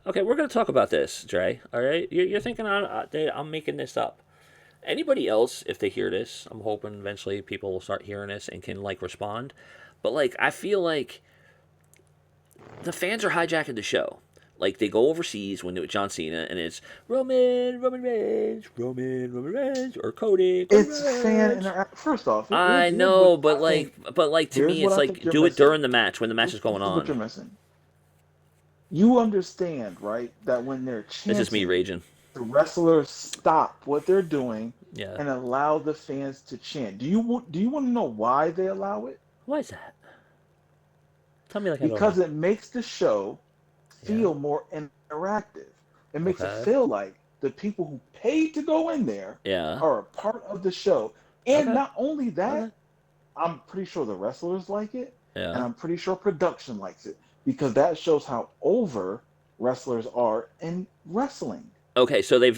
Okay, we're gonna talk about this, Dre. All right, you're thinking I'm making this up. Anybody else, if they hear this, I'm hoping eventually people will start hearing this and can like respond. But like, I feel like the fans are hijacking the show. Like they go overseas when it was John Cena and it's Roman Reigns, Roman Reigns, or Cody It's fan Rhodes. interact. First off, I here's what know, I think. but like to Here's me, what it's I think like you're do it missing. during the match when the match is going This is what on. you're missing. You understand, right, that when they're This is me chanting, raging. the wrestlers stop what they're doing Yeah. and allow the fans to chant. Do you want to know why they allow it? Why is that? Tell me like I don't know. Because it makes the show Yeah. feel more interactive. It makes it Okay. feel like the people who paid to go in there Yeah. are a part of the show. And Okay. not only Okay. that, I'm pretty sure the wrestlers like it, and Yeah. I'm pretty sure production likes it because that shows how over wrestlers are in wrestling. Okay. So they've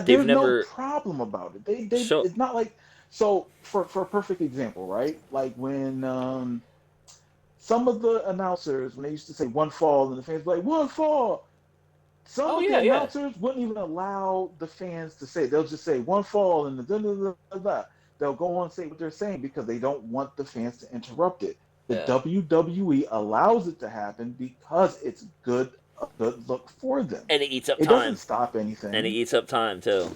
There's no never. problem about it. They So it's not like so for a perfect example, right? Like when some of the announcers when they used to say one fall and the fans were like one fall, some Oh of the yeah, yeah, announcers wouldn't even allow the fans to say. They'll just say one fall and the da, da, da, da, da. They'll go on and say what they're saying because they don't want the fans to interrupt it. The yeah. WWE allows it to happen because it's a good look for them. And it eats up It doesn't time. stop And it anything. eats up time too.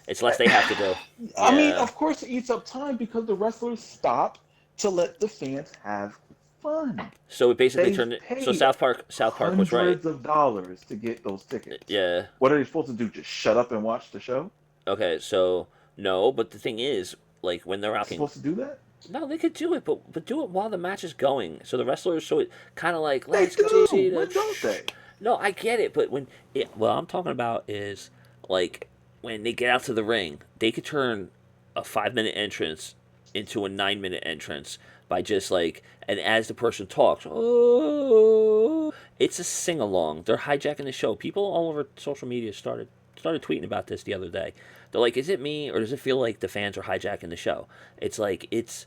It's less they have to do. I mean, Yeah. of course, it eats up time because the wrestlers stop to let the fans have fun. So it basically They've turned it. So paid South Park was right. hundreds of dollars to get those tickets. Yeah. What are they supposed to do? Just shut up and watch the show? Okay. So no, but the thing is, like when they're out, Supposed to do that? no, they could do it, but do it while the match is going. So the wrestlers, so it kind of like They let's go do. see the. When don't they? No, I get it, but when it, what I'm talking about is like when they get out to the ring, they could turn a 5 minute entrance into a 9 minute entrance by just like, and as the person talks, oh, it's a sing along. They're hijacking the show. People all over social media started tweeting about this the other day. They're like, is it me or does it feel like the fans are hijacking the show? It's like it's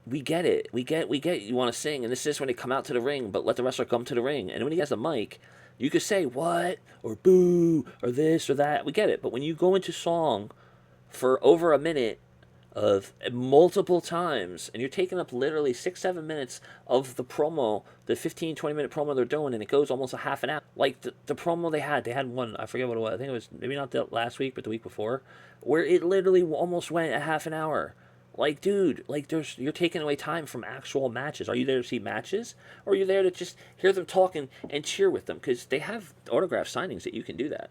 we get it. We get you want to sing, and this is when they come out to the ring, but let the wrestler come to the ring. And when he has the mic, you could say what or boo or this or that. We get it. But when you go into song for over a minute of multiple times and you're taking up literally 6 7 minutes of the promo, the 15 20 minute promo they're doing, and it goes almost a half an hour, like the promo they had one, I forget what it was, I think it was maybe not the last week but the week before, where it literally almost went a half an hour. Like, dude, like you're taking away time from actual matches. Are you there to see matches, or are you there to just hear them talking and cheer with them? Because they have autograph signings that you can do that.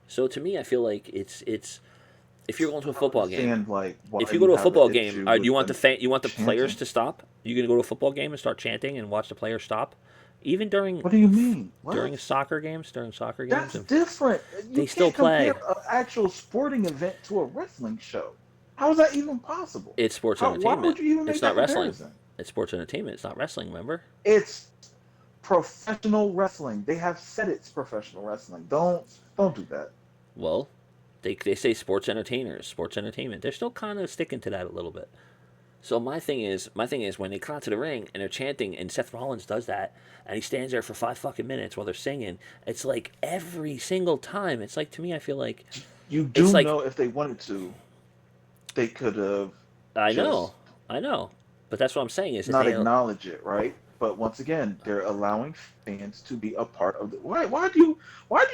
So to me, I feel like it's if you're going to a I don't football game, understand like if why you go you to a have an football game, issue do you with want them you want the players chanting. to stop? You gonna go to a football game and start chanting and watch the players stop? Even What do you mean? What? during soccer games, That's and different. You they still can't compare play. an actual sporting event to a wrestling show. How is that even possible? It's sports How? Why entertainment. would you even It's make not that wrestling. comparison? It's sports entertainment. It's not wrestling. Remember? It's professional wrestling. They have said it's professional wrestling. Don't do that. Well, they say sports entertainers, sports entertainment. They're still kind of sticking to that a little bit. So my thing is when they come out to the ring and they're chanting, and Seth Rollins does that, and he stands there for 5 fucking minutes while they're singing. It's like every single time. It's like to me, I feel like You it's do like know if they wanted to, they could have I know, just I know, but that's what I'm saying is that not they. acknowledge it, right? But once again, they're allowing fans to be a part of the. Why do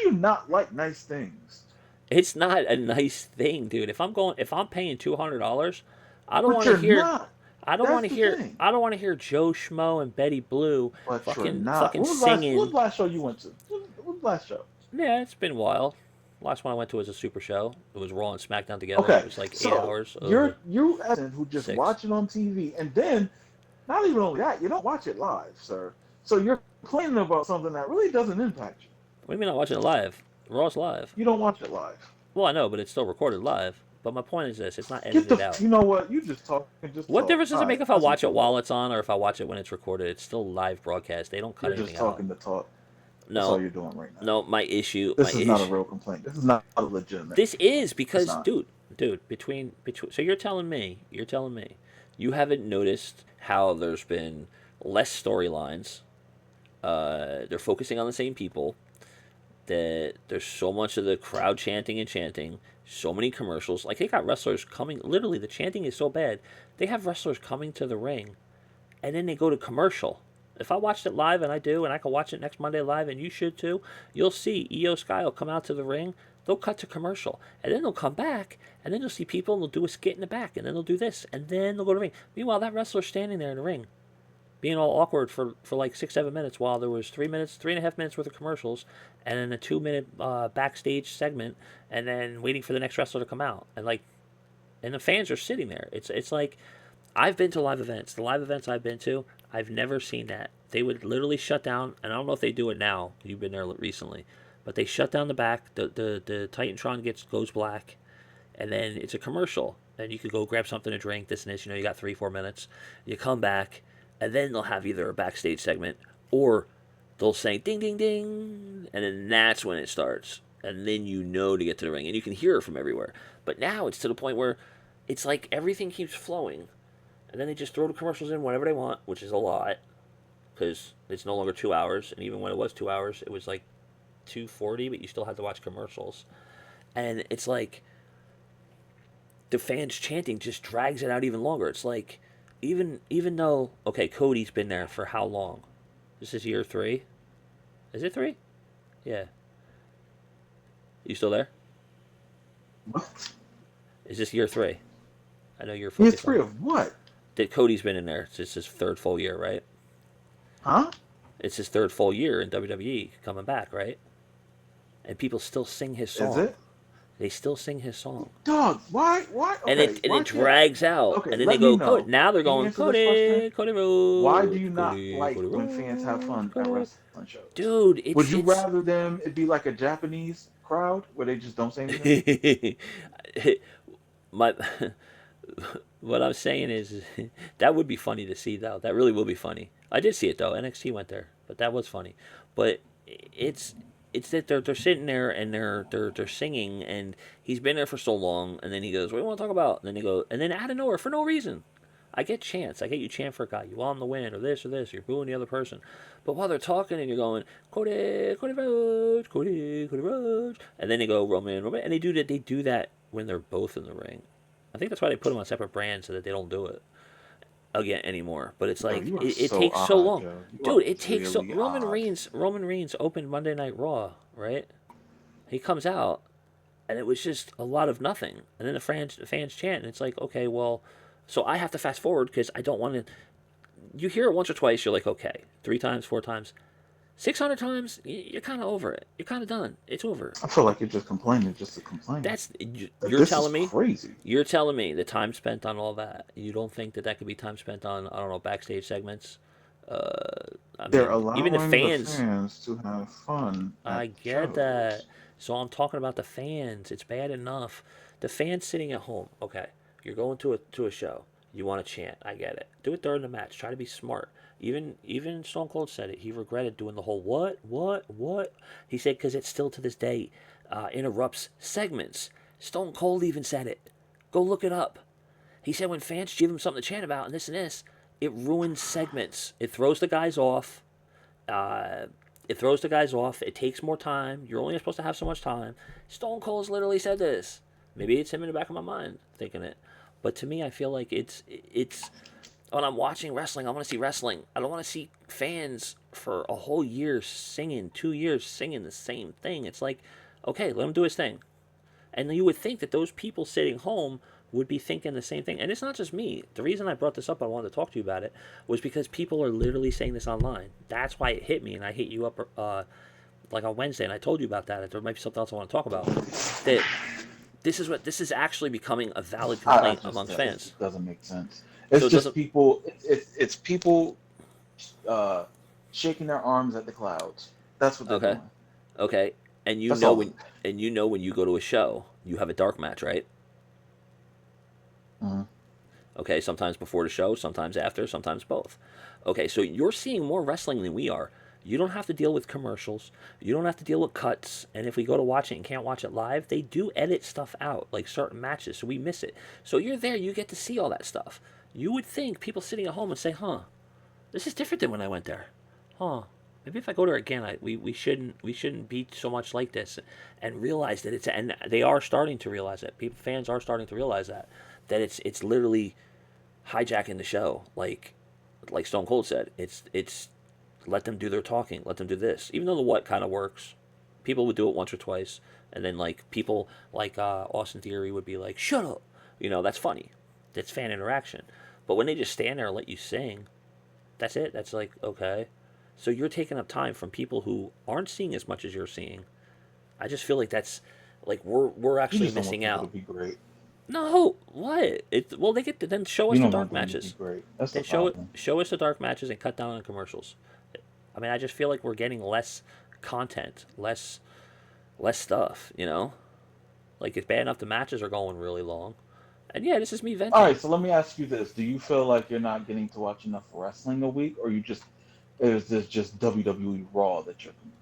you not like nice things? It's not a nice thing, dude. If I'm paying $200, I don't But want to you're hear. not. I don't want That's to the hear. thing. I don't want to hear Joe Schmo and Betty Blue But you're fucking not. fucking What was singing. the last show you went to? What was the last show? Yeah, it's been a while. Last one I went to was a Super Show. It was Raw and SmackDown together. It Okay, was like eight so hours of you as a who just six. watch it on TV, and then not even only that, you don't watch it live, sir. So you're complaining about something that really doesn't impact you. What do you mean not watching it live? Raw's live. You don't watch it live. Well, I know, but it's still recorded live. But my point is this: it's not Get edited the. out. You know what? You just talk and just What talk. difference does All it make right, if I I see watch what it you're while doing. it's on or if I watch it when it's recorded? It's still live broadcast. They don't cut You're just anything out. talking to talk. That's all No, you're doing right now. no. My This is not a issue. real complaint. This is not a legitimate This complaint. is It's because, not. dude, between. So you're telling me, you haven't noticed how there's been less storylines. They're focusing on the same people. that there's so much of the crowd chanting and chanting, so many commercials. Like they got wrestlers coming. Literally, the chanting is so bad. They have wrestlers coming to the ring, and then they go to commercial. If I watched it live, and I do, and I can watch it next Monday live, and you should too, you'll see Io Sky will come out to the ring. They'll cut to commercial, and then they'll come back, and then you'll see people, and they'll do a skit in the back, and then they'll do this, and then they'll go to the ring. Meanwhile, that wrestler's standing there in the ring, being all awkward for like 6 7 minutes while there was 3 minutes, 3.5 minutes worth of commercials, and then a 2 minute backstage segment, and then waiting for the next wrestler to come out, and like, and the fans are sitting there. It's like, I've been to live events. The live events I've been to, I've never seen that. They would literally shut down, and I don't know if they do it now. You've been there recently, but they shut down the back. The Titantron goes black, and then it's a commercial, and you could go grab something to drink. This and this. You got 3 4 minutes. You come back, and then they'll have either a backstage segment or they'll say ding ding ding, and then that's when it starts, and then to get to the ring, and you can hear it from everywhere. But now it's to the point where it's like everything keeps flowing, and then they just throw the commercials in whenever they want, which is a lot because it's no longer 2 hours, and even when it was 2 hours, it was like 2:40, but you still had to watch commercials, and it's like the fans chanting just drags it out even longer. It's like even though okay, Cody's been there for how long? This is year 3. Is it 3? Yeah. You still there? What? Is this year 3? I know you're Year focused three on. of what? That Cody's been in there. It's his third full year, right? Huh? It's his third full year in WWE coming back, right? And people still sing his Is song. it? They still sing his song. Dog, why? Why? And Okay, it why can't? drags out. Okay, And then they let me go, Cody. know. Now they're Can you going, answer this question? Cody Why do Rhodes, you not like Cody when fans have Rhodes, fun at Cody. wrestling shows? Dude, Would you it's rather them it be like a Japanese crowd where they just don't say anything? my what I'm saying is that would be funny to see though. That really will be funny. I did see it though. NXT went there, but that was funny. But it's it's that they're sitting there and they're singing, and he's been there for so long, and then he goes, "What do you want to talk about?" And then they go, and then out of nowhere for no reason. I get chants. I get you chant for a guy. You want him to win, or this or this. You're booing the other person. But while they're talking and you're going, Cody Rhodes, Cody Rhodes, and then they go Roman, and they do that. They do that when they're both in the ring. I think that's why they put them on separate brands so that they don't do it again anymore. But it's Yo, like you are it so takes so odd, long, Joe. You are dude. It takes so. really odd. Roman Reigns opened Monday Night Raw, right? He comes out, and it was just a lot of nothing. And then the fans chant, and it's like, okay, well, so I have to fast forward because I don't want to. You hear it once or twice, you're like, okay, 3 times, 4 times, 600 times, you're kind of over it. You're kind of done. It's over. I feel like you're just complaining just to complain. That's Like, you're this is telling me. crazy. You're telling me the time spent on all that. You don't think that could be time spent on, I don't know, backstage segments? I They're mean, even the allowing the fans. fans to have fun at I get that. shows. So I'm talking about the fans. It's bad enough. The fans sitting at home. Okay, you're going to a show. You want to chant. I get it. Do it during the match. Try to be smart. Even Stone Cold said it. He regretted doing the whole what. He said because it still to this day interrupts segments. Stone Cold even said it. Go look it up. He said when fans give him something to chant about and this, it ruins segments. It throws the guys off. Uh, it throws the guys off. It takes more time. You're only supposed to have so much time. Stone Cold's literally said this. Maybe it's him in the back of my mind thinking it, but to me, I feel like it's when I'm watching wrestling, I want to see wrestling. I don't want to see fans for a whole year singing, 2 years singing the same thing. It's like, okay, let him do his thing. And you would think that those people sitting home would be thinking the same thing. And it's not just me. The reason I brought this up, I wanted to talk to you about it, was because people are literally saying this online. That's why it hit me, and I hit you up like on Wednesday, and I told you about that. There might be something else I want to talk about. That this is actually becoming a valid I complaint just amongst it fans. just doesn't make sense. So It's it just doesn't. people. It's people uh, shaking their arms at the clouds. That's what they're Okay, doing. okay, That's all. and when you go to a show, you have a dark match, right? Mhm. Okay, sometimes before the show, sometimes after, sometimes both. Okay, so you're seeing more wrestling than we are. You don't have to deal with commercials. You don't have to deal with cuts. And if we go to watch it and can't watch it live, they do edit stuff out, like certain matches, so we miss it. So you're there, you get to see all that stuff. You would think people sitting at home would say, huh, this is different than when I went there. Huh. maybe if I go there again, we shouldn't be so much like this, and realize that it's, and they are starting to realize it. People, fans are starting to realize that it's literally hijacking the show. Like Stone Cold said, it's let them do their talking, let them do this. Even though the what kind of works, people would do it once or twice, and then like people like Austin Theory would be like, "Shut up," that's funny. That's fan interaction. But when they just stand there and let you sing, that's it. That's like okay. So you're taking up time from people who aren't seeing as much as you're seeing. I just feel like that's like we're You actually just don't want missing people to out. be great. No, what? Well, they get to then show us You the don't want dark them to be matches. great. That's the Then show problem. show us the dark matches and cut down on commercials. I mean, I just feel like we're getting less content, less stuff. Like it's bad enough the matches are going really long. And yeah, this is me All venting. right, so let me ask you this: do you feel like you're not getting to watch enough wrestling a week, or you just is this just WWE Raw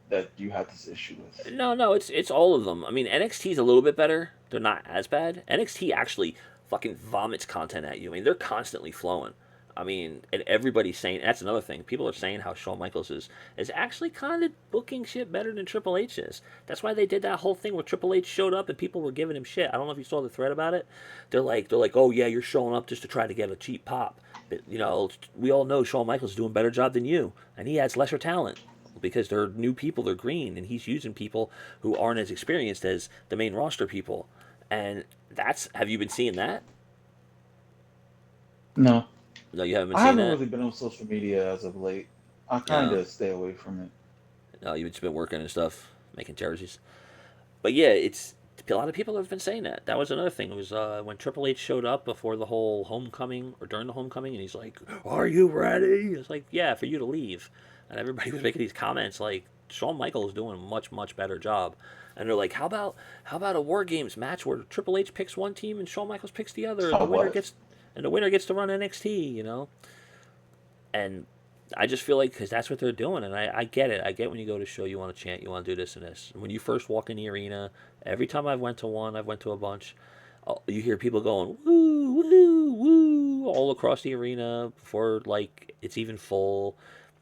that you have this issue with? No, no, it's all of them. I mean, NXT's a little bit better. They're not as bad. NXT actually fucking vomits content at you. I mean, they're constantly flowing. I mean, and everybody's saying that's another thing. People are saying how Shawn Michaels is actually kind of booking shit better than Triple H is. That's why they did that whole thing where Triple H showed up and people were giving him shit. I don't know if you saw the thread about it. They're like, oh yeah, you're showing up just to try to get a cheap pop. But we all know Shawn Michaels is doing a better job than you, and he has lesser talent because they're new people, they're green, and he's using people who aren't as experienced as the main roster people. And that's have you been seeing that? No, No, you haven't been I seeing haven't that. really been on social media as of late. I kind No, of stay away from it. no, you've just been working and stuff, making jerseys. But yeah, it's a lot of people have been saying that. That was another thing. It was when Triple H showed up before the whole homecoming or during the homecoming, and he's like, "Are you ready?" It's like, "Yeah, for you to leave." And everybody was making these comments like Shawn Michaels is doing a much much better job. And they're like, "How about a War Games match where Triple H picks one team and Shawn Michaels picks the other, and Oh, the winner what? gets to run NXT?" And I just feel like because that's what they're doing, and I get it. I get when you go to a show, you want to chant, you want to do this and this. And when you first walk in the arena, every time I've went to one, I've went to a bunch. You hear people going woo woo woo all across the arena before like it's even full.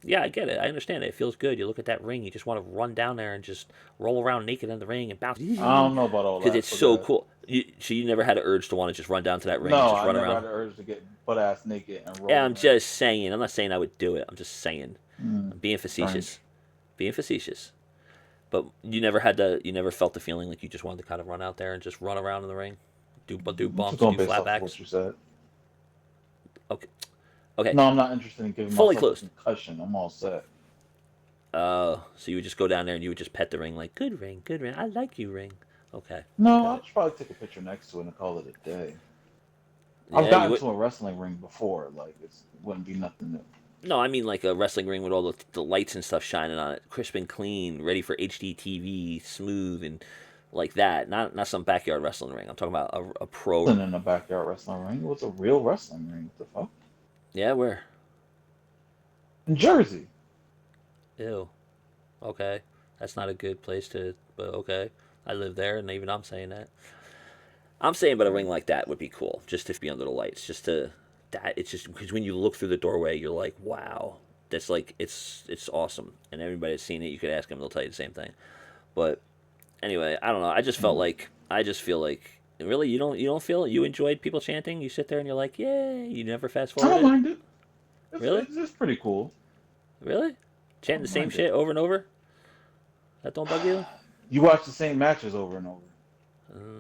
Yeah, I get it. I understand it. It feels good. You look at that ring, you just want to run down there and just roll around naked in the ring and bounce I don't know about all because it's that, but so good. cool. So you never had an urge to want to just run down to that ring and No, just I run never around. had the urge to get butt ass naked and Yeah, roll I'm around. just saying. I'm not saying I would do it. I'm just saying. Mm, I'm being facetious. strange. Being facetious. But you never felt the feeling like you just wanted to kind of run out there and just run around in the ring, do I'm just bumps, going do based off of flatbacks. what you said. Okay, okay, No, I'm not interested in giving fully myself a closed. concussion. I'm all set. So you would just go down there and you would just pet the ring like good ring. I like you, ring. Okay, I No, got I'll it. just probably take a picture next to it and call it a day. I've Yeah, you gotten would. to a wrestling ring before. It wouldn't be nothing new. No, I mean like a wrestling ring with all the lights and stuff shining on it, crisp and clean, ready for HD TV, smooth and like that. Not some backyard wrestling ring. I'm talking about a It pro. wasn't in a backyard wrestling ring. It was a real wrestling ring. What the fuck? Yeah, where? In Jersey. Ew. Okay, that's not a good place to. But okay, I live there, and even I'm saying that. I'm saying, but a ring like that would be cool, just to be under the lights, just to that. It's just because when you look through the doorway, you're like, wow, that's like it's awesome, and everybody that's seen it, you could ask them, they'll tell you the same thing. But anyway, I don't know. I just feel like really you don't feel you enjoyed people chanting. You sit there and you're like, yay. You never fast I forward don't it. mind it. Really, It's pretty cool. really, I chanting the don't same mind it. shit over and over. That don't bug you? You watch the same matches over and over.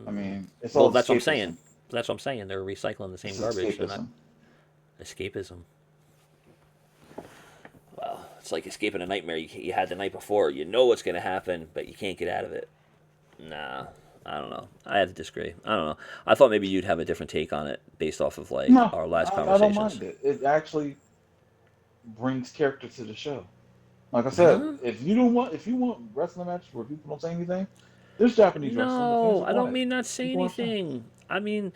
I Um, mean, it's well, all that's what I'm saying. escapism. That's what I'm saying. They're recycling the same It's garbage. They're not escapism. escapism. Well, it's like escaping a nightmare you had the night before. You know what's going to happen, but you can't get out of it. Nah, I don't know. I have to disagree. I don't know. I thought maybe you'd have a different take on it based off of like No, our last I don't conversations. mind it. It actually brings character to the show. Like I said, Huh? if you want wrestling matches where people don't say anything, there's Japanese wrestling. The fans No, will I want don't it. mean not say People understand. anything. I mean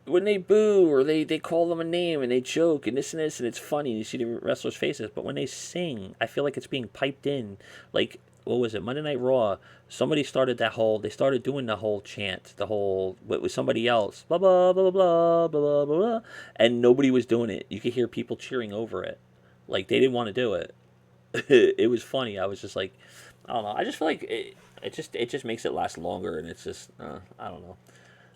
when they boo or they call them a name and they joke and this and it's funny. You see the wrestlers' faces, but when they sing, I feel like it's being piped in. Like what was it, Monday Night Raw? Somebody started that whole. They started doing the whole chant, the whole with somebody else, blah blah blah blah blah blah blah blah, and nobody was doing it. You could hear people cheering over it, like they didn't want to do it. It was funny. I was just like, I don't know. I just feel like it just makes it last longer, and it's just I don't know.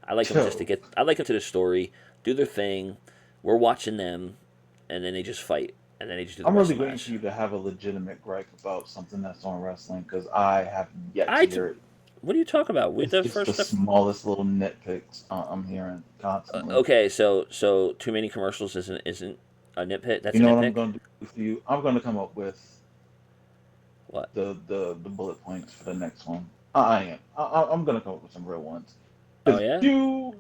I like them just to Yo, get. I like them to the story, do their thing. We're watching them, and then they just fight, and then they just do the I'm really wrestling waiting for match. you to have a legitimate gripe about something that's on wrestling because I have yet I. to T- hear it. what are you talking about? With It's the just the first stuff. smallest little nitpicks I'm hearing constantly. Okay, so too many commercials isn't a nitpick. That's You a know what I'm nitpick. going to do for you? I'm going to come up with What? the bullet points for the next one. I am. I'm going to come up with some real ones. Oh Because yeah. you,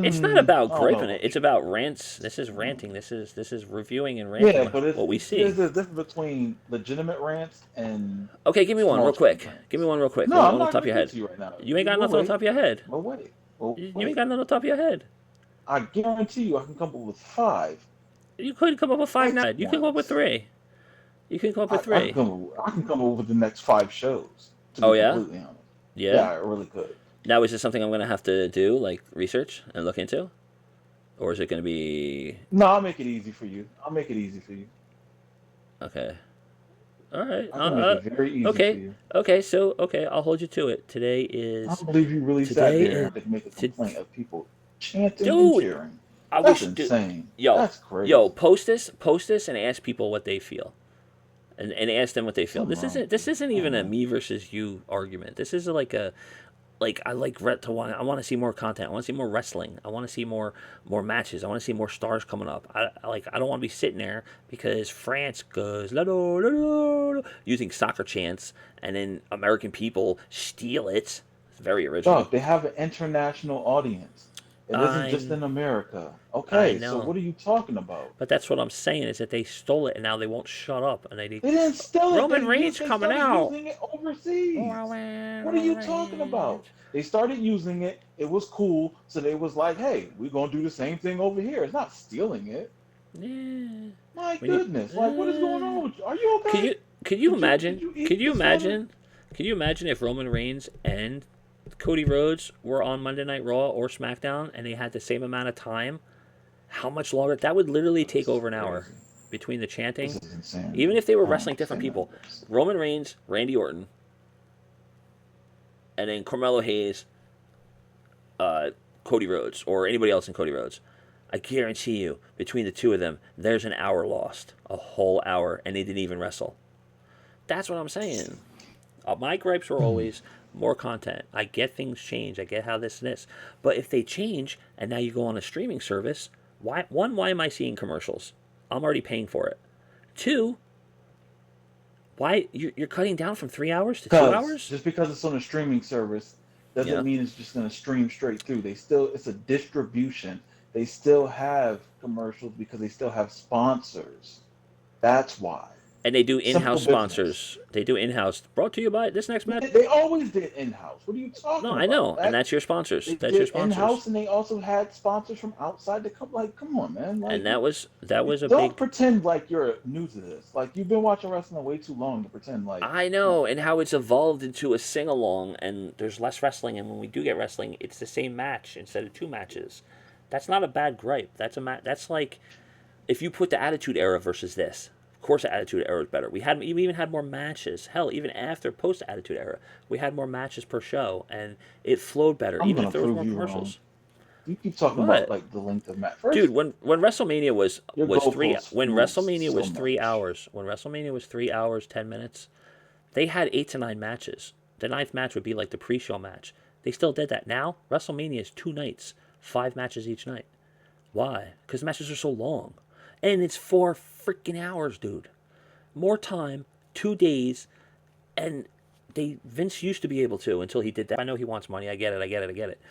It's not about I don't know griping it. about It's you. about rants. This is ranting. This is reviewing and ranting Yeah, what but what we there's see. a difference between legitimate rants and Okay, give me one real small train quick. Give me rants. one real quick. No, One I'm on the not top going of to your give it head. to you right now. You ain't got nothing on top of your head. We'll wait. You ain't Wait. got nothing on top of your head. I guarantee you I can come up with five You could come up with five now. excellent You can come up with ones. three. You can come up with three. I can come up with the next five shows, to Oh be yeah, completely honest. Yeah, yeah. I really could. Now is this something I'm gonna have to do, like research and look into, or is it gonna be No, I'll make it easy for you. I'll make it easy for you. okay? All right. I can make it very easy for Okay. you. Okay. So okay, I'll hold you to it. I don't believe you really sat Today there is and had to make a to, complaint of people chanting and dude. cheering. I That's wish, dude. insane. Yo, That's yo, crazy. post this, and ask people what they feel, and ask them what they feel. Something This wrong isn't with this you. isn't I don't even a know. me versus you argument. This is like I like to want. I want to see more content. I want to see more wrestling. I want to see more matches. I want to see more stars coming up. I don't want to be sitting there because France goes la la la la using soccer chants, and then American people steal it. It's very original. Dog, they have an international audience. It isn't just I in America. I Okay, so know, what are you talking about? but that's what I'm saying is that they stole it and now they won't shut up and They didn't steal it. Roman Reigns They coming started out. using it overseas. What are Roman you talking about? Reigns. They started using it. It was cool, so they was like, "Hey, we're gonna do the same thing over here." It's not stealing it. Yeah. My When you goodness, like, what is going on with you? Are you Could okay? you could you Did imagine? you Could eat you disorder? imagine? Could you imagine if Roman Reigns and Cody Rhodes were on Monday Night Raw or SmackDown and they had the same amount of time? How much longer? That would literally Oh, take this is over an hour crazy. between the This chanting. is Even insanity. if they were I don't wrestling different understand people, this. Roman Reigns, Randy Orton, and then Carmelo Hayes, uh, Cody Rhodes, or anybody else in Cody Rhodes. I guarantee you, between the two of them, there's an hour lost, a whole hour, and they didn't even wrestle. That's what I'm saying. My gripes are Hmm. always more content. I get things change. I get how this and this. But if they change and now you go on a streaming service, why am I seeing commercials? I'm already paying for it. Two, why you're cutting down from 3 hours to two Because hours? just because it's on a streaming service doesn't Yeah. mean it's just going to stream straight through. It's a distribution. They still have commercials because they still have sponsors. That's why. And they do Simple in-house business. sponsors. They do in-house. Brought to you by this next match. They always did in-house. What are you No, talking I about? know, and that's your sponsors. They That's your did sponsors. in-house and they also had sponsors from outside the company. Like, come on, man. And Like, that was a don't big. pretend like you're new to this. Like, you've been watching wrestling way too long to pretend like, I come on. know, and how it's evolved into a sing along, and there's less wrestling, and when we do get wrestling, it's the same match instead of two matches. That's not a bad gripe. That's like if you put the Attitude Era versus this. Of course, the Attitude Era is better. We even had more matches. Hell, even after post Attitude Era, we had more matches per show, and it flowed better, I'm even gonna if there was prove more you wrong. commercials. You keep talking about What? like the length of match. Dude, First, when WrestleMania your goalposts when move WrestleMania so was three much. hours when WrestleMania was 3 hours 10 minutes, they had 8 to 9 matches. The ninth match would be like the pre-show match. They still did that. Now WrestleMania is 2 nights, 5 matches each night. Why? Because matches are so long, and it's 4 freaking hours, dude. More time, 2 days, and they Vince used to be able to until he did that. I know he wants money. I get it. I get it. I get it.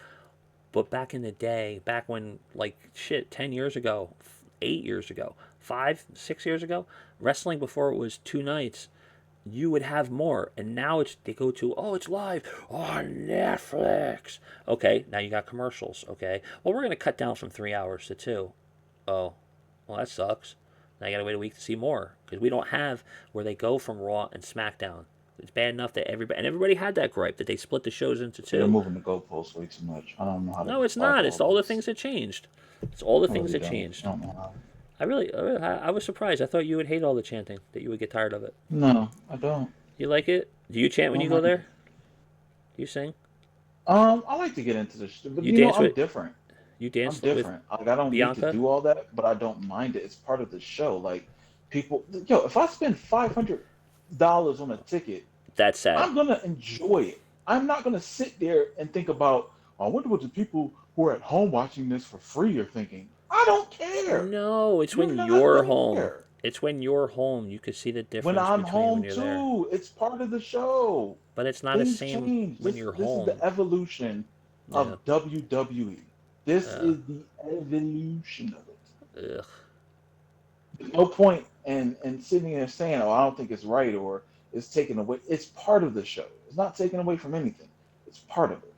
But back in the day, back when, like, shit, 10 years ago, 8 years ago, 5, 6 years ago, wrestling before it was 2 nights, you would have more. And now they go to, oh, it's live on Netflix. Okay, now you got commercials. Okay, well, we're going to cut down from 3 hours to two. Oh, well, that sucks. Now you got to wait a week to see more because we don't have where they go from Raw and SmackDown. It's bad enough that everybody had that gripe that they split the shows into They're two. moving the goalposts way too much. I don't know how to No, it's fight not. all It's all the this. things that changed. It's all the I things really that don't. I changed. don't know how. I was surprised. I thought you would hate all the chanting. That you would get tired of it. No, I don't. You like it? Do you chant I when you don't go mind there? it. Do you sing? I like to get into this, but You dance I'm with different. you I'm dance with different. Like I don't need to Bianca? do all that, but I don't mind it. It's part of the show. Like people, yo, if I spend $500 on a ticket, That's sad. I'm gonna enjoy it. I'm not gonna sit there and think about, "Oh, I wonder what the people who are at home watching this for free are thinking." I don't care. No, it's You're when not you're home. there. It's when you're home. You could see the When difference I'm between when home you're there. too, it's part of the show. But it's not the Things same change. when This you're this is the home. evolution Yeah. of WWE. This Uh, is the evolution of it. ugh. There's no point in sitting there saying, "Oh, I don't think it's right," or "It's taken away." It's part of the show. It's not taken away from anything. It's part of it.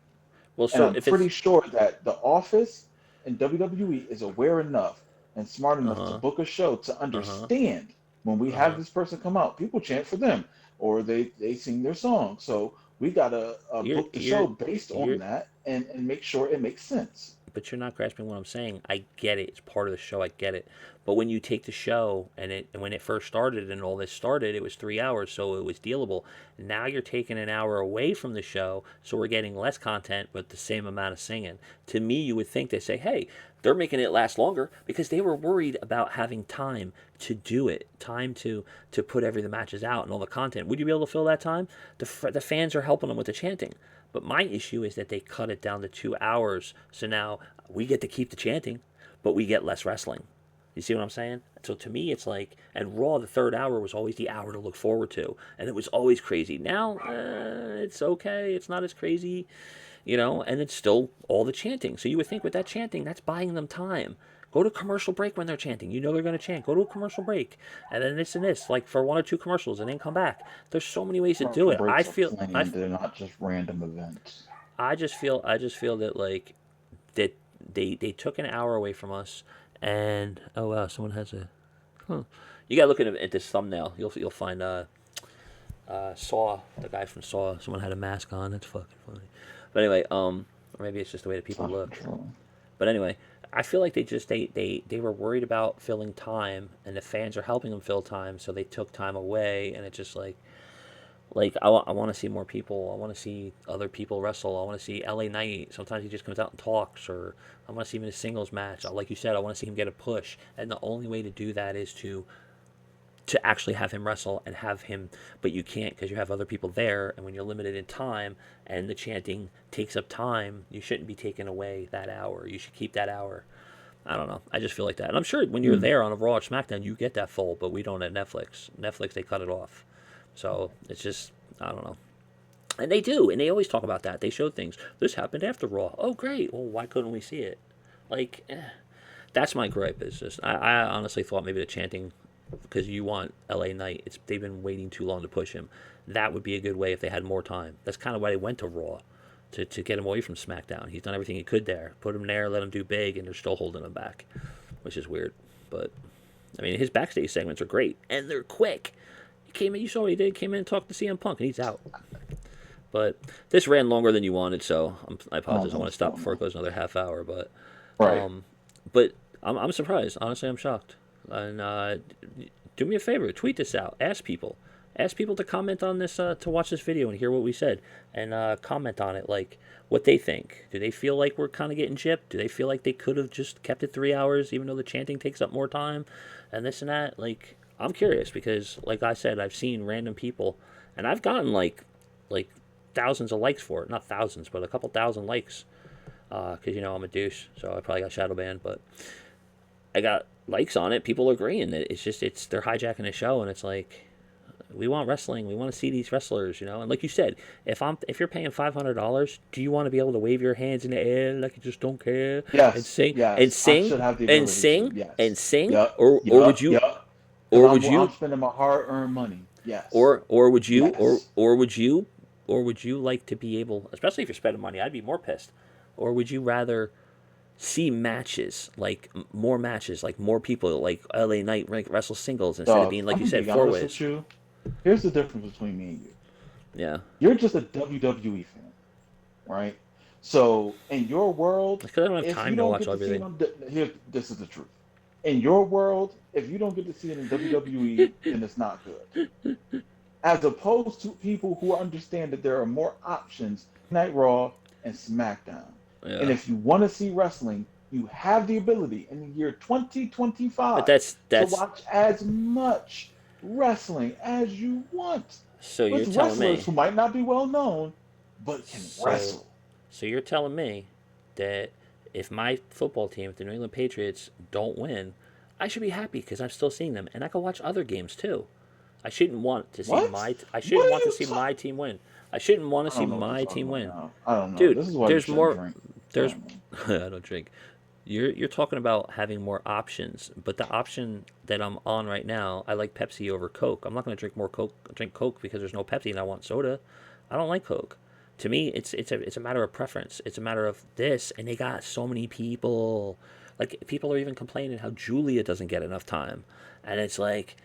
Well, And so I'm if pretty it's sure that The Office and WWE is aware enough and smart uh enough to huh, book a show to uh huh, understand when we uh have huh, this person come out, people chant for them or they sing their song. So we gotta you're book the you're show based you're on that and make sure it makes sense. but you're not grasping what I'm saying. I get it. It's part of the show. I get it. But when you take the show and when it first started and all this started, it was 3 hours, so it was dealable. Now you're taking an hour away from the show, so we're getting less content but the same amount of singing. To me, you would think they say, "Hey, they're making it last longer because they were worried about having time to do it, time to put every the matches out and all the content. Would you be able to fill that time? The fans are helping them with the chanting. But my issue is that they cut it down to 2 hours. So now we get to keep the chanting, but we get less wrestling. You see what I'm saying? So to me, it's like, and Raw, the third hour was always the hour to look forward to, and it was always crazy. Now, it's okay. It's not as crazy, and it's still all the chanting. So you would think with that chanting, that's buying them time. Go to commercial break when they're chanting. You know they're going to chant. Go to a commercial break, and then this and this, like for one or two commercials, and then come back. There's so many ways to do Commercial it. I breaks are feel, I, planned, they're not just random events. I just feel that like that they took an hour away from us, and oh wow, someone has a. Huh. You gotta look at this thumbnail. You'll find Saw, the guy from Saw. Someone had a mask on. That's fucking funny. But anyway, or maybe it's just the way that It's people out of look. control. But anyway, I feel like they were worried about filling time, and the fans are helping them fill time, so they took time away, and it just like I want to see more people. I want to see other people wrestle. I want to see LA Knight. Sometimes he just comes out and talks, or I want to see him in a singles match. Like you said, I want to see him get a push, and the only way to do that is to actually have him wrestle and have him, but you can't because you have other people there, and when you're limited in time and the chanting takes up time, you shouldn't be taking away that hour. You should keep that hour. I don't know. I just feel like that. And I'm sure when you're Hmm. there on a Raw or SmackDown, you get that full, but we don't at Netflix. Netflix, they cut it off. So it's just, I don't know. And they do, and they always talk about that. They show things. This happened after Raw. Oh, great. Well, why couldn't we see it? Like, that's my gripe. Is just I honestly thought maybe the chanting, because you want LA Knight. They've been waiting too long to push him. That would be a good way if they had more time. That's kind of why they went to Raw, to get him away from SmackDown. He's done everything he could there. Put him there, let him do big, and they're still holding him back, which is weird. But I mean, his backstage segments are great and they're quick. He came in, you saw what he did. Came in and talked to CM Punk, and he's out. But this ran longer than you wanted, so I Oh apologize. I no, want to it's stop cool, before it man. goes another half hour. Right. Um, but I'm surprised. Honestly, I'm shocked. And do me a favor, tweet this out. Ask people to comment on this, to watch this video and hear what we said, and comment on it, like what they think. Do they feel like we're kind of getting gypped? Do they feel like they could have just kept it 3 hours, even though the chanting takes up more time, and this and that? Like, I'm curious because, like I said, I've seen random people, and I've gotten like thousands of likes for it. Not thousands, but a couple thousand likes. Because I'm a douche, so I probably got shadow banned, but I got likes on it. People agreeing that it's they're hijacking the show, and it's like we want wrestling. We want to see these wrestlers, And like you said, if you're paying $500, do you want to be able to wave your hands in the air like you just don't care and Yes, sing and yes. I sing should have the and ability to. sing and Yes. sing, Yup, or would yup, you yup. Because or would I'm you spending my hard-earned money. Yes. or would you Yes. or would you like to be able, especially if you're spending money, I'd be more pissed, or would you rather see matches, like more matches, like more people, like LA Knight wrestle singles instead of Dog, being, like I'm you gonna said, be four honest with ways? you. Here's the difference between me and you. Yeah, You're just a WWE fan, right? So in your world, because I don't have if you time to don't watch get to see it everything. on, here, this is the truth. In your world, if you don't get to see it in WWE, then it's not good. As opposed to people who understand that there are more options, Night Raw and SmackDown. And Yeah. if you want to see wrestling, you have the ability in the year But 2025 to that's watch as much wrestling as you want so you're with telling wrestlers me. who might not be well known, but can So wrestle. so you're telling me that if my football team, if the New England Patriots don't win, I should be happy because I'm still seeing them and I can watch other games too. What? I What shouldn't are want to you see talking? my team win. I shouldn't want to I see don't know what you're my talking team about win. now. I don't know. Dude, This is why you there's shouldn't more drink. there's Apparently. I don't drink. You're talking about having more options, but the option that I'm on right now, I like Pepsi over Coke. I'm not going to drink Coke because there's no Pepsi and I want soda. I don't like Coke. To me, it's a matter of preference. It's a matter of this, and they got so many people. Like people are even complaining how Julia doesn't get enough time, and it's like,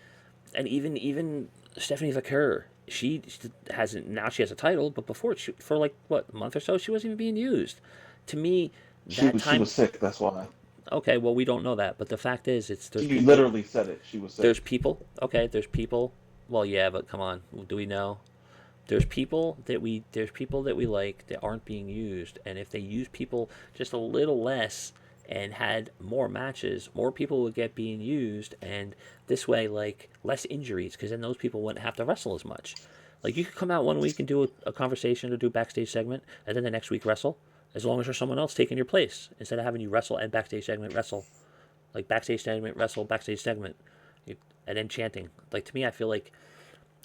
and even Stephanie Vaquer, she hasn't now she has a title, but before for like what a month or so she wasn't even being used. To me, that She time was sick. That's why. okay, well we don't know that, but the fact is, She literally said it. She was sick. there's people, okay, there's people. Well, yeah, but come on, do we know? There's people that we like that aren't being used, and if they use people just a little less and had more matches, more people would get being used, and this way, like less injuries, because then those people wouldn't have to wrestle as much. Like you could come out one week and do a conversation or do a backstage segment, and then the next week wrestle, as long as there's someone else taking your place instead of having you wrestle and backstage segment wrestle, like backstage segment wrestle backstage segment, and then chanting. Like to me, I feel like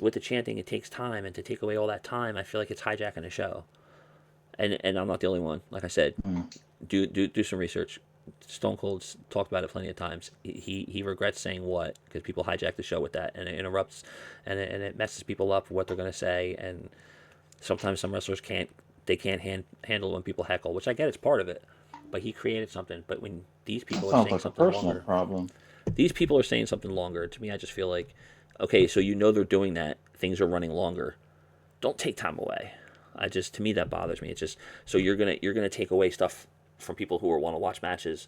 with the chanting, it takes time, and to take away all that time, I feel like it's hijacking the show. And I'm not the only one. Like I said, Mm. do some research. Stone Cold's talked about it plenty of times. He regrets saying what because people hijack the show with that, and it interrupts, and it messes people up what they're gonna say, and sometimes some wrestlers can't handle when people heckle, which I get it's part of it. But he created something. But when these That people are sounds saying like a something personal longer, problem. these people are saying something longer. To me, I just feel like, okay, so you know they're doing that. Things are running longer. Don't take time away. I just to me that bothers me. It's just so you're gonna take away stuff from people who want to watch matches,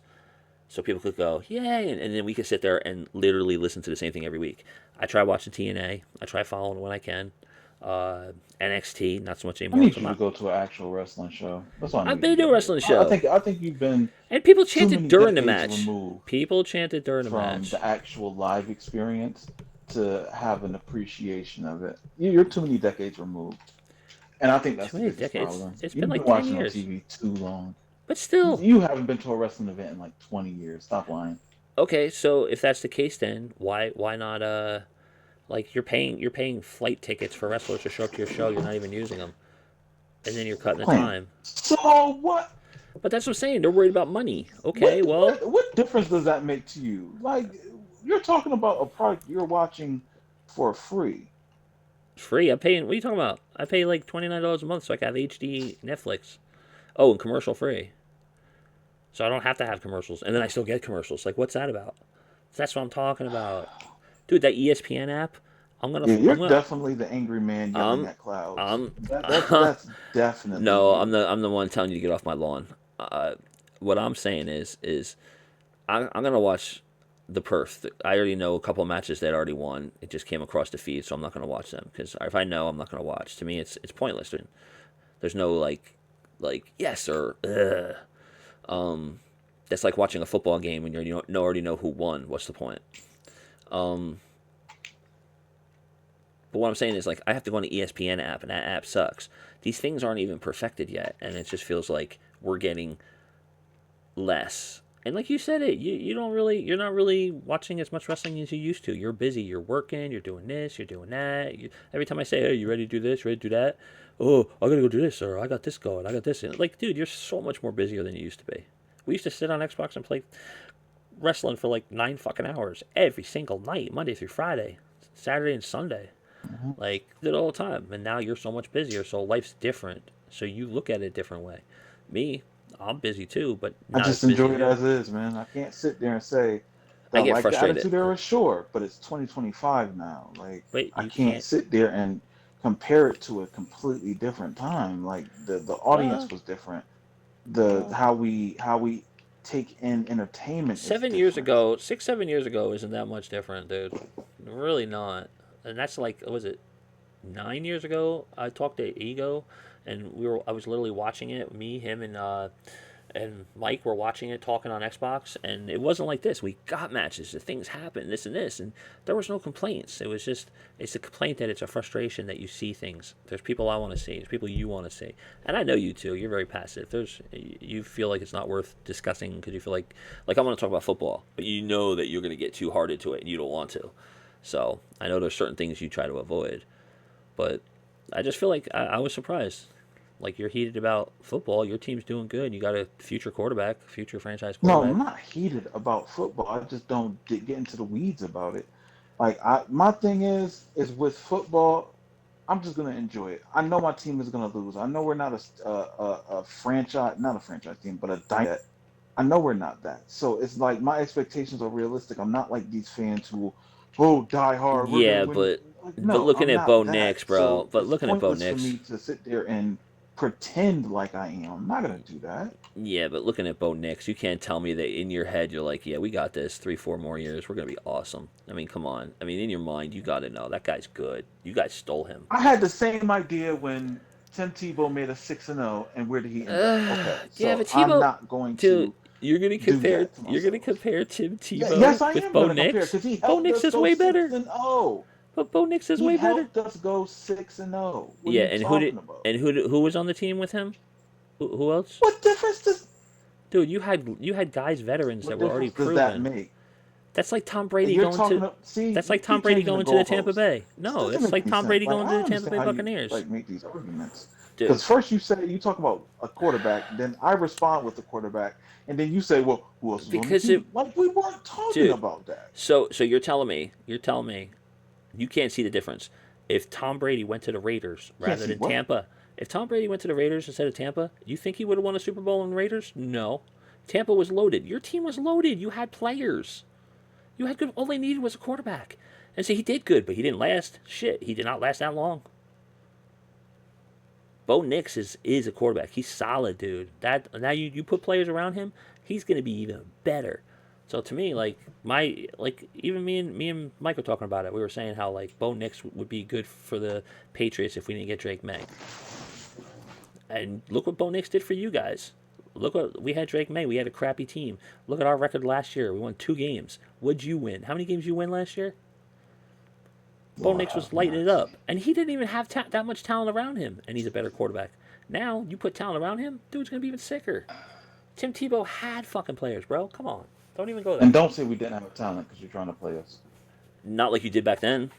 so people could go yay, and then we could sit there and literally listen to the same thing every week. I try watching TNA. I try following when I can. NXT, not so much I anymore need because I'm you to not. go to an actual wrestling show. That's what I I've need been you to to a do. wrestling show, I think you've been and people too chanted many during the decades match. removed People chanted during the from match. the actual live experience to have an appreciation of it. You're too many decades removed. And I think that's Too the many biggest decades. problem. It's been You've been like 10 watching on years, TV too long. but still. You haven't been to a wrestling event in like 20 years. Stop lying. Okay, so if that's the case, then why not like you're paying flight tickets for wrestlers to show up to your show. You're not even using them, and then you're cutting the Playing. time. So what? But that's what I'm saying. They're worried about money. Okay, well, What difference does that make to you? Like you're talking about a product you're watching for free. it's free. I'm paying. What are you talking about? I pay like $29 a month so I can have HD Netflix. Oh, and commercial free. So I don't have to have commercials, and then I still get commercials. Like, what's that about? That's what I'm talking about, dude. That ESPN app. I'm gonna. Yeah, I'm you're gonna. definitely the angry man yelling I'm. at clouds. I'm. That's definitely No, you. I'm the one telling you to get off my lawn. What I'm saying is I'm gonna watch the Perth. I already know a couple of matches that already won. It just came across the feed, so I'm not gonna watch them because if I know, I'm not gonna watch. To me, it's pointless. There's no like yes or that's like watching a football game when you already know who won. What's the point? Um, but what I'm saying is like I have to go on the ESPN app, and that app sucks. These things aren't even perfected yet, and it just feels like we're getting less. And like you said, you're not really watching as much wrestling as you used to. You're busy, you're working, you're doing this, you're doing that. Every time I say, "Hey, you ready to do this? Ready to do that?" Oh, I gotta go do this, or I got this going, I got this. And like, dude, you're so much more busier than you used to be. We used to sit on Xbox and play wrestling for like 9 fucking hours every single night, Monday through Friday, Saturday and Sunday. Mhm. Like did it all the time. And now you're so much busier, so life's different. So you look at it a different way. Me, I'm busy too, but I not as just busy enjoy as it you. as is, man. I can't sit there and say that I I get like the frustrated. attitude era, sure, but it's 2025 now. Like Wait, I you can't can't. sit there and compare it to a completely different time. Like the audience Well, was different. The well, how we take in entertainment is 7 years different. ago, 6, 7 years ago isn't that much different, dude. Really not. And that's like, what was it 9 years ago? I talked to Ego, and I was literally watching it. Me, him, and Mike were watching it, talking on Xbox, and it wasn't like this. We got matches, the things happen, this and this, and there was no complaints. It was just, it's a complaint that it's a frustration that you see things. There's people I want to see, there's people you want to see, and I know you too. You're very passive. You feel like it's not worth discussing because you feel like I want to talk about football, but you know that you're going to get too hard into it, and you don't want to. So I know there's certain things you try to avoid, but I just feel like I was surprised. Like you're heated about football. Your team's doing good. You got a future quarterback, future franchise No, quarterback. I'm not heated about football. I just don't get into the weeds about it. Like my thing is with football, I'm just gonna enjoy it. I know my team is gonna lose. I know we're not a franchise, not a franchise team, but a dynasty. I know we're not that. So it's like my expectations are realistic. I'm not like these fans who, oh, die hard, we're gonna Yeah, win. but Like, but no, looking I'm at Bo not that. Nix, bro. So But it's looking at Bo pointless for Nix, me to sit there and pretend like I am. I'm not gonna do that. yeah, but looking at Bo Nix, you can't tell me that in your head you're like, yeah, we got this. 3, 4 more years, we're gonna be awesome. I mean, come on. I mean, in your mind, you got to know that guy's good. You guys stole him. I had the same idea when Tim Tebow made a 6-0, and where did he end up? Okay, Yeah, so but I'm Tebow, not going dude, to do that to you're gonna myself. compare Tim Yeah, Tebow yes, I with am Bo going to compare Nix. because he Bo helped Nix us is go way six better. and zero. But Bo Nix is He way better. helped us go 6-0. What are Yeah, you and talking about? who was on the team with him? Who else? What difference does Dude, you had guys veterans that what were already difference does that proven. make? That's like Tom And Brady you're going talking to. to see, That's you like Tom keep Brady changing the going to the Tampa goalposts. Bay. This No, doesn't that's make like any Tom sense. Brady Like going to I the Tampa understand Bay how you Buccaneers. like make these arguments. Dude, Because first you say you talk about a quarterback, then I respond with the quarterback, and then you say, well, who else is on the because it, team? Like we weren't talking dude. about that. So you're telling me, you can't see the difference. If Tom Brady went to the Raiders Can't rather see than what? Tampa, if Tom Brady went to the Raiders instead of Tampa, you think he would have won a Super Bowl in the Raiders? No. Tampa was loaded. Your team was loaded. You had players. You had good. All they needed was a quarterback. And so he did good, but he didn't last. Shit, he did not last that long. Bo Nix is a quarterback. He's solid, dude. That now you put players around him, he's gonna be even better. So to me, even me and Mike were talking about it. We were saying how like Bo Nix would be good for the Patriots if we didn't get Drake May. And look what Bo Nix did for you guys. Look what we had Drake May. We had a crappy team. Look at our record last year. We won 2 games. What'd you win? How many games you win last year? Bo Lord Nix was have lighting it up, mercy. and he didn't even have that much talent around him, and he's a better quarterback. Now you put talent around him, dude's gonna be even sicker. Tim Tebow had fucking players, bro. Come on, don't even go And there. don't say we didn't have a talent because you're trying to play us. Not like you did back then.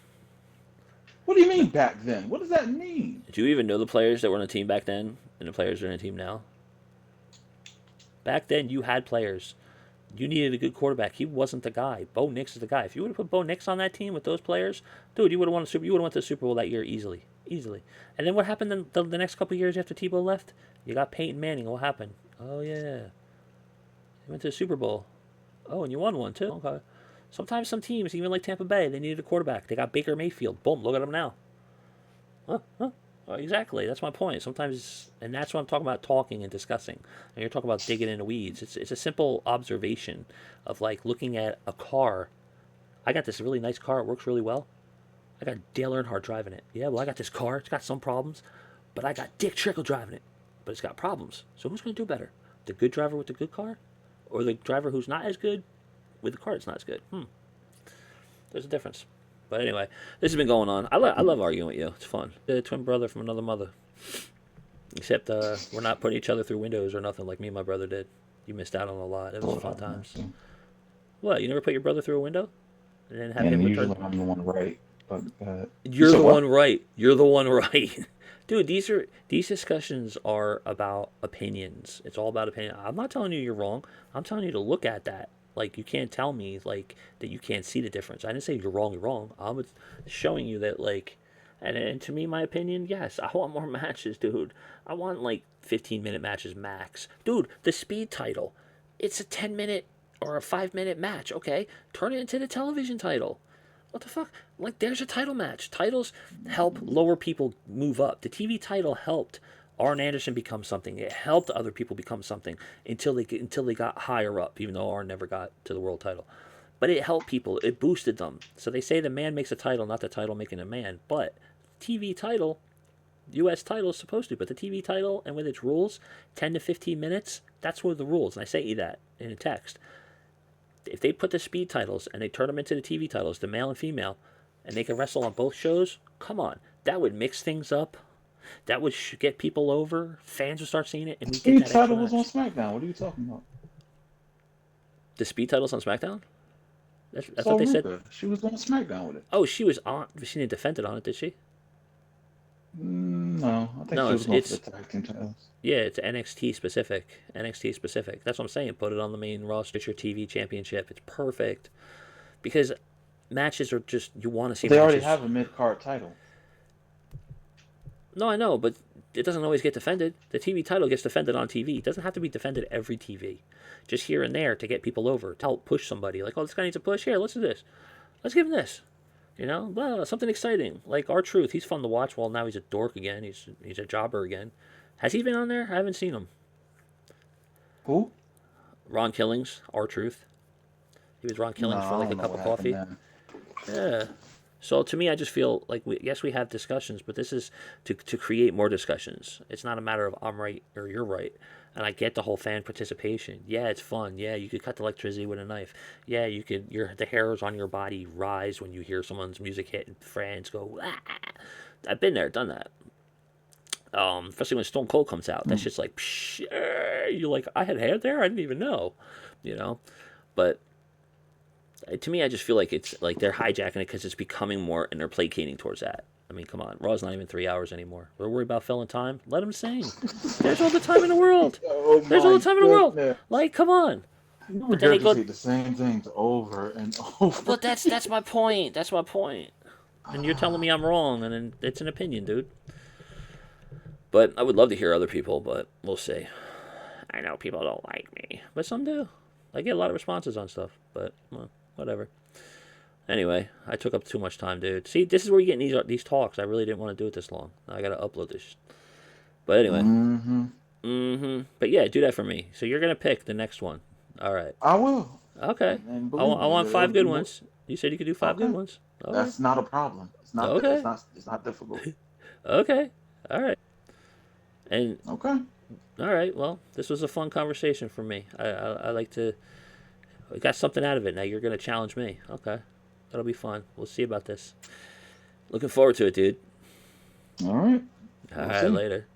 What do you No. mean back then? What does that mean? Did you even know the players that were on the team back then, and the players that are in the team now? Back then, you had players. You needed a good quarterback. He wasn't the guy. Bo Nix is the guy. If you would have put Bo Nix on that team with those players, dude, you would have won a Super. You would have went to the Super Bowl that year easily, easily. And then what happened the next couple of years after Tebow left? You got Peyton Manning. What happened? Oh yeah, you went to the Super Bowl. Oh, and you won one too. Okay. Sometimes some teams, even like Tampa Bay, they needed a quarterback. They got Baker Mayfield. Boom, look at them now. Huh, huh. Oh, exactly. That's my point. Sometimes, and that's what I'm talking about, talking and discussing. And you're talking about digging in the weeds. It's a simple observation of like looking at a car. I got this really nice car. It works really well. I got Dale Earnhardt driving it. Yeah, well, I got this car. It's got some problems, but I got Dick Trickle driving it. But it's got problems. So who's going to do better? The good driver with the good car, or the driver who's not as good with the car that's not as good? There's a difference. But anyway, this has been going on. I love arguing with you. It's fun. The twin brother from another mother. Except we're not putting each other through windows or nothing like me and my brother did. You missed out on a lot. It was Lord fun have times. mercy. What? You never put your brother through a window and then have him And return? usually I'm the one right. But you You're said the one what? right. You're the one right. Dude, these discussions are about opinions. It's all about opinion. I'm not telling you you're wrong. I'm telling you to look at that. Like you can't tell me like that you can't see the difference. I didn't say you're wrong. You're wrong. I'm showing you that like, and to me, my opinion, yes, I want more matches, dude. I want like 15-minute matches max, dude. The speed title, it's a 10-minute or a 5-minute match. Okay, turn it into the television title. What the fuck? Like, there's a title match. Titles help lower people move up. The TV title helped Arn Anderson becomes something. It helped other people become something until they got higher up, even though Arn never got to the world title. But it helped people. It boosted them. So they say the man makes a title, not the title making a man. But TV title, U.S. title is supposed to. But the TV title and with its rules, 10 to 15 minutes, that's what the rules. And I say that in a text. If they put the speed titles and they turn them into the TV titles, the male and female, and they can wrestle on both shows, come on. That would mix things up. That would get people over. Fans would start seeing it, and we get Speed that title extra was on match. SmackDown. What are you talking about? The speed titles on SmackDown? That's what So they said. Ruka, she was on SmackDown with it. Oh, she was on. She didn't defend it on it, did she? No, I think No, she was it's going for the it's tag team titles. yeah, it's NXT specific. NXT specific. That's what I'm saying. Put it on the main roster. It's your TV championship. It's perfect because matches are just you want to see But they already matches. have a mid card title. No, I know, but it doesn't always get defended. The TV title gets defended on TV. It doesn't have to be defended every TV. Just here and there to get people over, to help push somebody. Like, oh, this guy needs a push. Here, listen to this. Let's give him this. You know, well, something exciting. Like R-Truth. He's fun to watch. Well, now he's a dork again. He's a jobber again. Has he been on there? I haven't seen him. Who? Ron Killings, R-Truth. He was Ron No, Killings for I like a don't know cup what of happened coffee. there. Yeah. So to me, I just feel like yes, we have discussions, but this is to create more discussions. It's not a matter of I'm right or you're right. And I get the whole fan participation. Yeah, it's fun. Yeah, you could cut the electricity with a knife. Yeah, you could. The hairs on your body rise when you hear someone's music hit, and fans go. Ah. I've been there, done that. Especially when Stone Cold comes out, that's Hmm. just like psh, you're like I had hair there. I didn't even know, you know. But to me, I just feel like it's like they're hijacking it because it's becoming more and they're placating towards that. I mean, come on, Raw's not even 3 hours anymore. We're worried about filling time. Let them sing. There's all the time in the world. Oh There's all my the time in the world. goodness. Like, come on. You But then they go. regurgitate the same things over and over. But that's my point. That's my point. And you're telling me I'm wrong, and then it's an opinion, dude. But I would love to hear other people, but we'll see. I know people don't like me, but some do. I get a lot of responses on stuff, but well, whatever. Anyway, I took up too much time, dude. See, this is where you get in these talks. I really didn't want to do it this long. I gotta upload this. But anyway, Mm-hmm. But yeah, do that for me. So you're gonna pick the next one. All right. I will. Okay. And I believe want, I me, want five it'll good be ones. You said you could do five good okay. ones. Okay. That's not a problem. It's not. It's Okay. not. It's not difficult. Okay. All right. And Okay. all right. Well, this was a fun conversation for me. I like to. I got something out of it. Now you're gonna challenge me. Okay. That'll be fun. We'll see about this. Looking forward to it, dude. All right. All We'll right. see. Later.